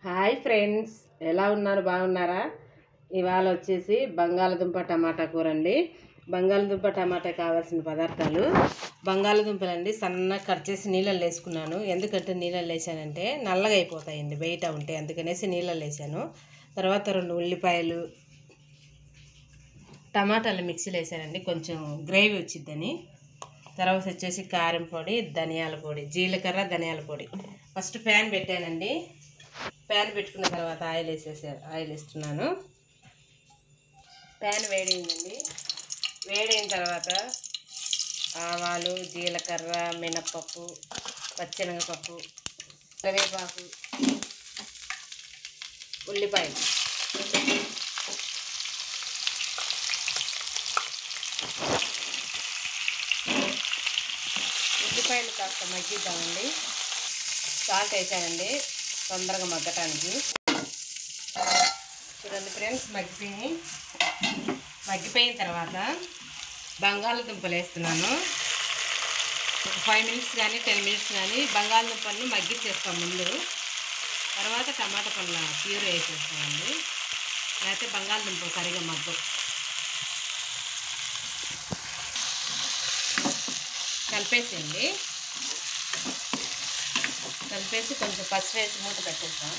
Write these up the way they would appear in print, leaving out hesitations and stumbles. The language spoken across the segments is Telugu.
హాయ్ ఫ్రెండ్స్, ఎలా ఉన్నారు? బాగున్నారా? ఇవాళ వచ్చేసి బంగాళదుంప టమాటా కూర అండి. బంగాళదుంప టమాటా కావాల్సిన పదార్థాలు: బంగాళదుంపలండి సన్నగా కట్ చేసి నీళ్ళల్లో వేసుకున్నాను. ఎందుకంటే నీళ్ళల్లో వేసానంటే నల్లగా అయిపోతాయండి బయట ఉంటే, అందుకనేసి నీళ్ళల్లో వేసాను. తర్వాత 2 ఉల్లిపాయలు, టమాటాలు మిక్సీలో వేసానండి, కొంచెం గ్రేవీ వచ్చిద్దని. తర్వాత వచ్చేసి కారం పొడి, ధనియాల పొడి, జీలకర్ర, ధనియాల పొడి. ఫస్ట్ ప్యాన్ పెట్టానండి. ప్యాన్ పెట్టుకున్న తర్వాత ఆయిల్ వేస్తున్నాను. ప్యాన్ వేడైందండి. వేడైన తర్వాత ఆవాలు, జీలకర్ర, మినప్పప్పు, పచ్చెనగపప్పు, కరివేపాకు, ఉల్లిపాయలు. ఉల్లిపాయలు కాస్త మగ్గిద్దామండి. సాల్ట్ వేసానండి తొందరగా మగ్గటానికి. చూడండి ఫ్రెండ్స్, మగ్గిపోయిన తర్వాత బంగాళదుంపలు వేస్తున్నాను. ఒక 5 మినిట్స్ కానీ 10 మినిట్స్ కానీ బంగాళదుంపలను మగ్గిచ్చేస్తాం ముందు. తర్వాత టమాటా పండ్ల ప్యూర్ వేసేస్తామండి, లేకపోతే బంగాళదుంప సరిగా మగ్గు. కలిపేసేయండి. కలిపేసి కొంచెం పసుపు వేసి మూత పెట్టేస్తాం.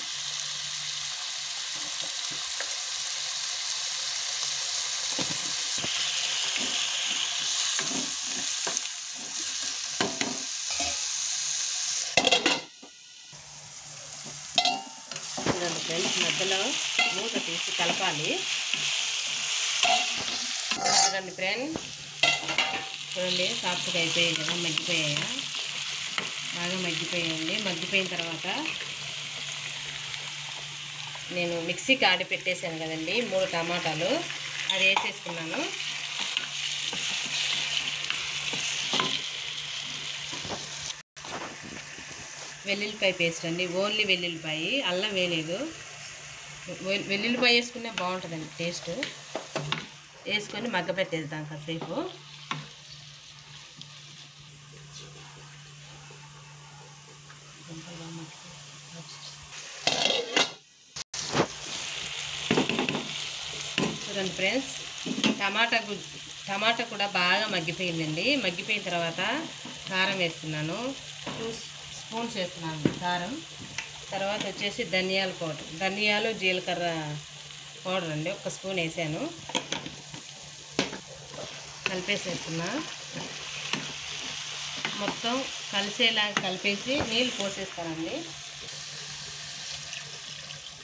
చూడండి ఫ్రెండ్స్, మధ్యలో మూత తీసి కలపాలి. చూడండి ఫ్రెండ్స్, చూడండి సాఫ్ట్గా అయిపోయాయి కదా, మగ్గిపోయాయా? బాగా మగ్గిపోయాయండి. మగ్గిపోయిన తర్వాత నేను మిక్సీకి ఆడి పెట్టేశాను కదండి 3 టమాటాలు, అది వేసేసుకున్నాను. వెల్లుల్లిపాయ పేస్ట్ అండి, ఓన్లీ వెల్లుల్లిపాయ, అల్లం వేయలేదు. వెల్లుల్లిపాయ వేసుకునే బాగుంటుందండి టేస్ట్. వేసుకొని మగ్గపెట్టేద్దాం కాసేపు. చూడండి ఫ్రెండ్స్, టమాటా కూడా బాగా మగ్గిపోయిందండి. మగ్గిపోయిన తర్వాత కారం వేస్తున్నాను. 2 స్పూన్స్ వేస్తున్నాను కారం. తర్వాత వచ్చేసి ధనియాల పౌడర్, ధనియాలు జీలకర్ర పౌడర్ అండి, 1 స్పూన్ వేసాను. కలిపేసేస్తున్నా. మొత్తం కలిసేలాగా కలిపేసి నీళ్ళు పోసేస్తానండి.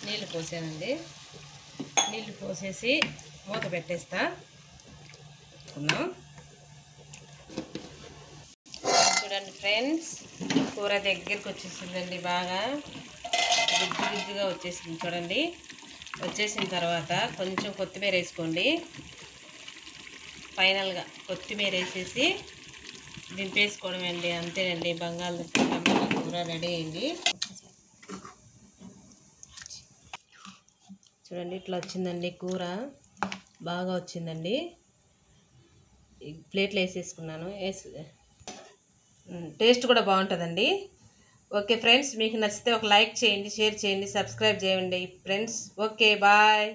నీళ్ళు పోసానండి. నీళ్ళు పోసేసి మూత పెట్టేస్తా. చూడండి ఫ్రెండ్స్, కూర దగ్గరికి వచ్చేసిందండి. బాగా గుజ్జుగా వచ్చేసింది. చూడండి, వచ్చేసిన తర్వాత కొంచెం కొత్తిమీర వేసుకోండి. ఫైనల్గా కొత్తిమీర వేసేసి దింపేసుకోవడం అండి. అంతేనండి, బంగాళదుంప టమాటా కూర రెడీ అయింది. చూడండి, ఇట్లా వచ్చిందండి కూర, బాగా వచ్చిందండి. ప్లేట్లో వేసేసుకున్నాను. టేస్ట్ కూడా బాగుంటుందండి. ఓకే ఫ్రెండ్స్, మీకు నచ్చితే ఒక లైక్ చేయండి, షేర్ చేయండి, సబ్స్క్రైబ్ చేయండి ఫ్రెండ్స్. Okay, bye.